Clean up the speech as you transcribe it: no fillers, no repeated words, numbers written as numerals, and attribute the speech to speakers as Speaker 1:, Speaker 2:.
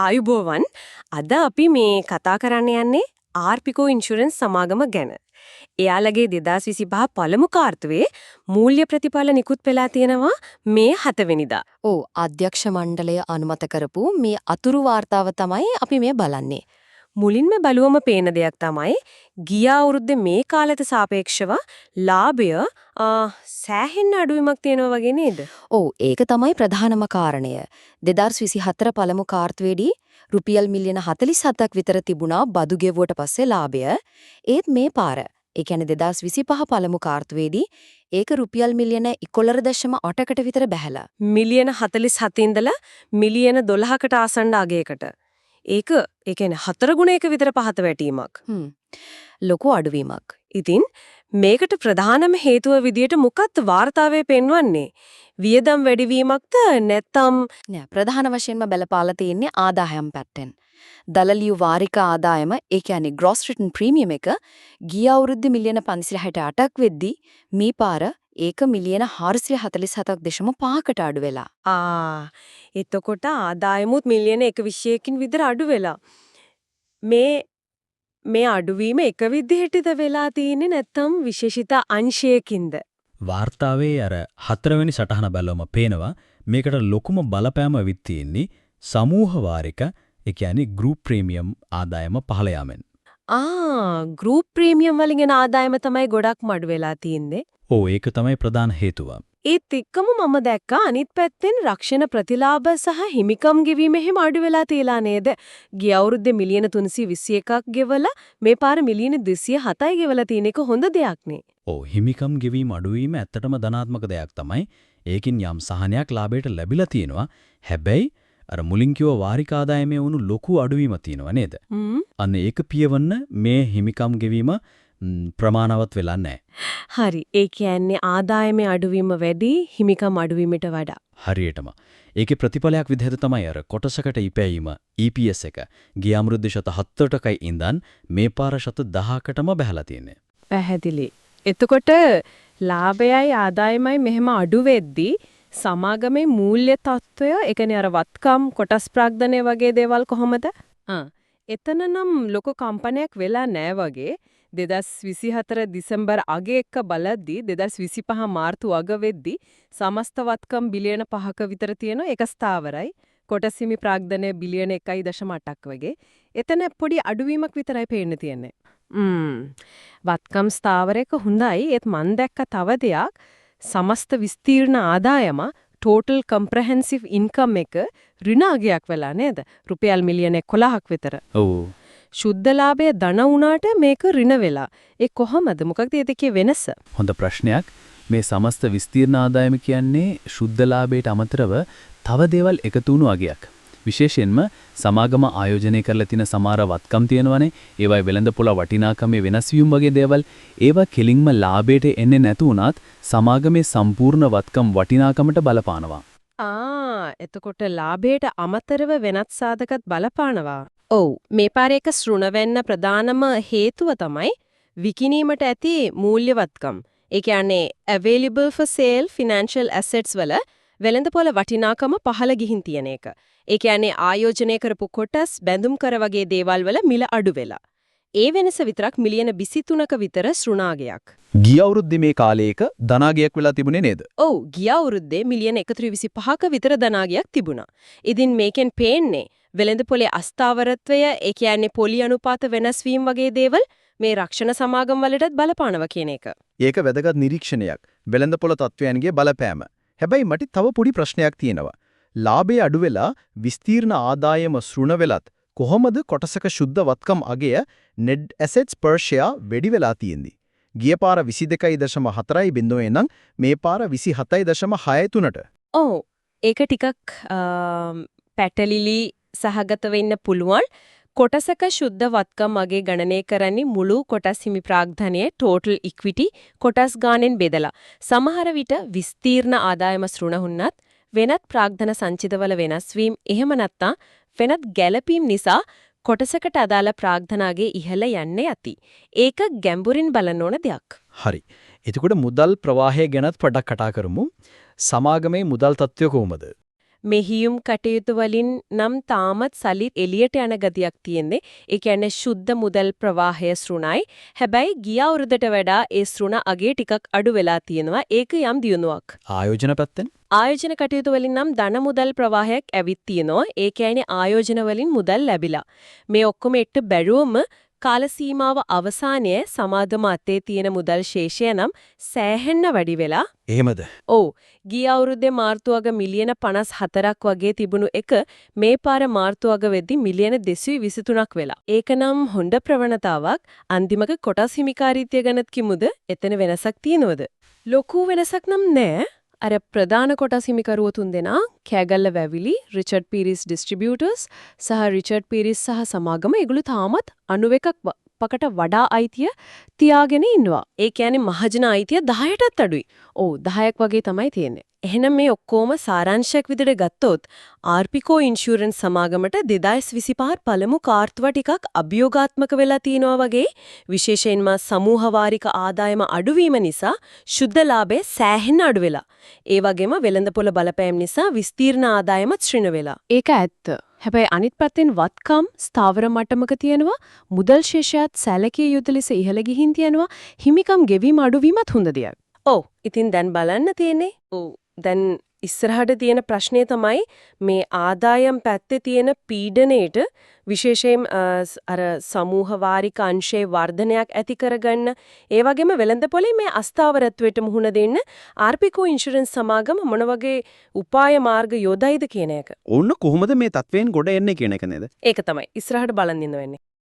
Speaker 1: ආයුබෝවන් අද අපි මේ කතා කරන්න යන්නේ ආර්පිකෝ ඉන්ෂුරන්ස් සමාගම ගැන. එයාලගේ 2025 පළමු කාර්තුවේ මූල්‍ය ප්‍රතිඵල නිකුත් වෙලා තියෙනවා මේ 7 වෙනිදා.
Speaker 2: ඔව් අධ්‍යක්ෂ මණ්ඩලය අනුමත කරපු මේ අතුරු වාර්තාව තමයි අපි මේ බලන්නේ.
Speaker 1: මුලින්ම බලුවම පේන දෙයක් තමයි ගිය අවුරුද්දේ මේ කාලයට සාපේක්ෂව ලාභය සෑහෙන අඩුවීමක් තියෙනවා වගේ නේද?
Speaker 2: ඔව් ඒක තමයි ප්‍රධානම කාරණය. 2024 පළමු කාර්තුවේදී රුපියල් මිලියන 47ක් විතර තිබුණා බදු ගෙවුවට පස්සේ ලාභය. ඒත් මේ පාර ඒ කියන්නේ 2025 පළමු කාර්තුවේදී ඒක රුපියල් මිලියන 11.8කට විතර බැහැලා.
Speaker 1: මිලියන 47 ඉඳලා මිලියන 12කට ආසන්න අගයකට. ඒක ඒ කියන්නේ 4 ගුණයක විතර පහත වැටීමක්.
Speaker 2: ලොකු අඩුවීමක්.
Speaker 1: ඉතින් මේකට ප්‍රධානම හේතුව විදියට මොකක්ද වාර්තාවේ පෙන්වන්නේ? වියදම් වැඩිවීමක්ද නැත්නම්
Speaker 2: නෑ ප්‍රධාන වශයෙන්ම බලපාලා තියෙන්නේ ආදායම් පැත්තෙන්. දලලියු වාරික ආදායම ඒ කියන්නේ gross written premium එක ගිය අවුරුද්දේ මිලියන 568ක් වෙද්දී මේ පාර ඒක මිලියන 447.5කට අඩු වෙලා.
Speaker 1: එතකොට ආදායමුත් මිලියන 120කින් විතර අඩු වෙලා. මේ අඩුවීම එක විදිහටද වෙලා තියෙන්නේ නැත්නම් විශේෂිත අංශයකින්ද?
Speaker 3: වාර්තාවේ අර 4 වෙනි සටහන බලවම පේනවා මේකට ලොකුම බලපෑම විත් තියෙන්නේ සමූහ වාරික ඒ කියන්නේ group premium ආදායම පහළ යාමෙන්.
Speaker 1: group premium වලින් එන ආදායම තමයි ගොඩක්ම අඩු වෙලා තියෙන්නේ.
Speaker 3: ඔව් ඒක තමයි ප්‍රධාන හේතුව.
Speaker 1: ඒත් එක්කම මම දැක්කා අනිත් පැත්තෙන් රක්ෂණ ප්‍රතිලාභ සහ හිමිකම් ගෙවීම එහෙම අඩු වෙලා තියලා නේද? ගිය අවුරුද්දේ මිලියන 321ක් ගෙවලා මේ පාර මිලියන 207යි ගෙවලා තියෙන එක හොඳ දෙයක් නේ.
Speaker 3: ඔව් හිමිකම් ගෙවීම අඩුවීම ඇත්තටම ධනාත්මක දෙයක් තමයි. ඒකින් යම් සහනයක් ලාභයට ලැබිලා තියෙනවා. හැබැයි අර මුලින් කිව්ව වාරික ආදායමේ වුණු ලොකු අඩුවීමක් තියෙනවා නේද? අන්න ඒක පියවන්න මේ හිමිකම් ගෙවීම ප්‍රමාණවත් වෙලා නැහැ.
Speaker 1: හරි. ඒ කියන්නේ ආදායමේ අඩුවීම වැඩි හිමිකම් අඩුවීමට වඩා.
Speaker 3: හරියටම. ඒකේ ප්‍රතිඵලයක් විදිහට තමයි අර කොටසකට ඉපැයීම EPS එක ගිය අවුරුද්දේ 7%කයි ඉඳන් මේ පාර 10%කටම බහලා තියෙන්නේ.
Speaker 1: පැහැදිලි. එතකොට ලාභයයි ආදායමයි මෙහෙම අඩු වෙද්දී සමාගමේ මූල්‍ය තත්ත්වය ඒ කියන්නේ අර වත්කම් කොටස් ප්‍රාග්ධනය වගේ දේවල් කොහොමද? එතනනම් ලොකු කම්පනයක් වෙලා නැහැ වගේ 2024 දෙසැම්බර් අග එක්ක බලද්දී 2025 මාර්තු අග වෙද්දී සමස්ත වත්කම් බිලියන 5ක විතර තියෙන එක ස්ථාවරයි කොටස් හිමි ප්‍රාග්ධනය බිලියන 1.8ක් වගේ එතන පොඩි අඩුවීමක් විතරයි පේන්න තියෙන්නේ. වත්කම් ස්ථාවරයක හොඳයි ඒත් මන් දැක්ක තව දෙයක් සමස්ත විස්තීර්ණ ආදායම total comprehensive income එක ඍණ අගයක් වෙලා නේද? රුපියල් මිලියන 11ක් විතර.
Speaker 3: ඔව්.
Speaker 1: ශුද්ධ ලාභය ධන වුණාට මේක ඍණ වෙලා. ඒ කොහොමද? මොකක්ද ඒකේ වෙනස?
Speaker 3: හොඳ ප්‍රශ්නයක්. මේ සමස්ත විස්තීර්ණ ආදායම කියන්නේ ශුද්ධ ලාභයට අමතරව තව දේවල් එකතු වුණු අගයක්. විශේෂයෙන්ම සමාගම ආයෝජනය කරලා තියෙන සමහර වත්කම් තියෙනවනේ. ඒවයි වෙළඳපොළ වටිනාකමේ වෙනස් වීම වගේ දේවල්. ඒවා කෙලින්ම ලාභයට එන්නේ නැතු වුණත් සමාගමේ සම්පූර්ණ වත්කම් වටිනාකමට බලපානවා.
Speaker 1: එතකොට ලාභයට අමතරව වෙනත් සාධකත් බලපානවා. ඔව් මේ පාරේ එක ශ්‍රුණ වෙන්න ප්‍රධානම හේතුව තමයි විකිණීමට ඇති මූල්‍යවත්කම්. ඒ කියන්නේ available for sale financial assets වල වෙළඳපොළ වටිනාකම පහළ ගිහින් තියෙන එක. ඒ කියන්නේ ආයෝජනය කරපු කොටස් බැඳුම් කර වගේ දේවල් වල මිල අඩු වෙලා. ඒ වෙනස විතරක් මිලියන 23ක විතර ශ්‍රුණාගයක්.
Speaker 4: ගිය අවුරුද්දේ මේ කාලයක ධනාගයක් වෙලා තිබුණේ නේද?
Speaker 1: ඔව් ගිය අවුරුද්දේ මිලියන 125ක විතර ධනාගයක් තිබුණා. ඉතින් මේකෙන් පේන්නේ වෙළඳපොලේ අස්ථාවරත්වය ඒ කියන්නේ පොලි අනුපාත වෙනස් වීම වගේ දේවල් මේ රක්ෂණ සමාගම් වලටත් බලපානවා කියන එක.
Speaker 4: ඒක වැදගත් නිරීක්ෂණයක්. වෙළඳපොළ තත්වයන්ගේ බලපෑම. හැබැයි මට තව පොඩි ප්‍රශ්නයක් තියෙනවා. ලාභය අඩු වෙලා විස්තීර්ණ ආදායම ශ්‍රුණ වෙලත් කොහොමද කොටසක ශුද්ධ වත්කම් අගය net assets per share වැඩි වෙලා තියෙන්නේ? ගිය පාර 22.4යි බිඳුවේ නම් මේ පාර 27.63ට.
Speaker 1: ඔව් ඒක ටිකක් පැටලිලි සහගත වෙන්න පුළුවන්. කොටසක ශුද්ධ වත්කම් අගේ ගණනය කරන්නේ මුළු කොටස් හිමි ප්‍රාග්ධනයේ total equity කොටස් ගානෙන් බෙදලා. සමහර විට විස්තීර්ණ ආදායම ශ්‍රුණ වුණත් වෙනත් ප්‍රාග්ධන සංචිතවල වෙනස් වීම එහෙම නැත්නම් වෙනත් ගැළපීම් නිසා කොටසකට අදාළ ප්‍රාග්ධනාගේ ඉහළ යන්නේ ඇති. ඒක ගැඹුරින් බලන ඕන දෙයක්.
Speaker 4: හරි. එතකොට මුදල් ප්‍රවාහය ගැනත් පොඩ්ඩක් කතා කරමු. සමාගමේ මුදල් තත්ත්වය කොහොමද?
Speaker 1: මෙහියුම් කටයුතු වලින් නම් තාමත් සල්ලි එළියට යන ගතියක් තියෙන්නේ. ඒ කියන්නේ සුද්ධ මුදල් ප්‍රවාහය ශ්‍රුණයි. හැබැයි ගිය අවුරුද්දට වඩා ඒ ශ්‍රුණ අගේ ටිකක් අඩු වෙලා තියෙනවා. ඒක යම් දියුණුවක්.
Speaker 4: ආයෝජන පැත්තෙන්
Speaker 1: ආයෝජන කටයුතු වලින් නම් ධන මුදල් ප්‍රවාහයක් ඇවිත් තියෙනවා. ඒ කියන්නේ ආයෝජන වලින් මුදල් ලැබිලා. මේ ඔක්කොම එක්ක බැලුවම කාල සීමාව අවසානයේ සමාගම අතේ තියෙන මුදල් ශේෂය නම් සෑහෙන්න වැඩි වෙලා.
Speaker 4: එහෙමද?
Speaker 1: ඔව්. ගිය අවුරුද්දේ මාර්තු අග මිලියන 54ක් වගේ තිබුණු එක මේ පාර මාර්තු අග වෙද්දි මිලියන 223ක් වෙලා. ඒක නම් හොඳ ප්‍රවණතාවක්. අන්තිමක කොටස් හිමිකාරීත්වය ගැනත් කිමුද? එතන වෙනසක් තියෙනවද? ලොකු වෙනසක් නම් නෑ. අර ප්‍රධාන කොටස් හිමිකරුවෝ තුන්දෙනා කෑගල්ල වැවිලි, රිචඩ් පීරිස් ඩිස්ට්‍රිබියුටර්ස් සහ රිචඩ් පීරිස් සහ සමාගම ඒගොල්ලෝ තාමත් 91ක් පකට වඩා අයිතිය තියාගෙන ඉන්නවා. ඒ කියන්නේ මහජන අයිතිය 10ටත් අඩුයි. ඔව් 10ක් වගේ තමයි තියෙන්නේ. එහෙනම් මේ ඔක්කොම සාරාංශයක් විදිහට ගත්තොත් ආර්පිකෝ ඉන්ෂුරන්ස් සමාගමට 2025 පළමු කාර්තුව ටිකක් අභියෝගාත්මක වෙලා තියෙනවා වගේ විශේෂයෙන්ම සමූහ වාරික ආදායම අඩුවීම නිසා ශුද්ධ ලාභය සෑහෙන අඩු වෙලා. ඒ වගේම වෙළඳපොළ බලපෑම් නිසා විස්තීර්ණ ආදායමත් ශ්‍රින වෙලා. ඒක ඇත්ත. හැබැයි අනිත් පැත්තෙන් වත්කම් ස්ථාවර මට්ටමක තියෙනවා, මුදල් ශේෂයත් සැලකිය යුතු ලෙස ඉහළ ගිහින් තියෙනවා, හිමිකම් ගෙවීම අඩුවීමත් හොඳ දෙයක්. ඔව්. ඉතින් දැන් බලන්න තියෙන්නේ. ඔව්. දැන් ඉස්සරහට තියෙන ප්‍රශ්නේ තමයි මේ ආදායම් පැත්තේ තියෙන පීඩනයේට විශේෂයෙන් අර සමූහ වාරික අංශයේ වර්ධනයක් ඇති කරගන්න ඒ වගේම වෙළඳපොලේ මේ අස්ථාවරත්වයට මුහුණ දෙන්න ආර්පිකෝ ඉන්ෂුරන්ස් සමාගම මොන වගේ උපාය මාර්ග යොදයිද කියන එක.
Speaker 4: ඕන්න කොහොමද මේ තත්වයෙන් ගොඩ එන්නේ කියන එක නේද?
Speaker 1: ඒක තමයි ඉස්සරහට බලන් ඉන්න වෙන්නේ.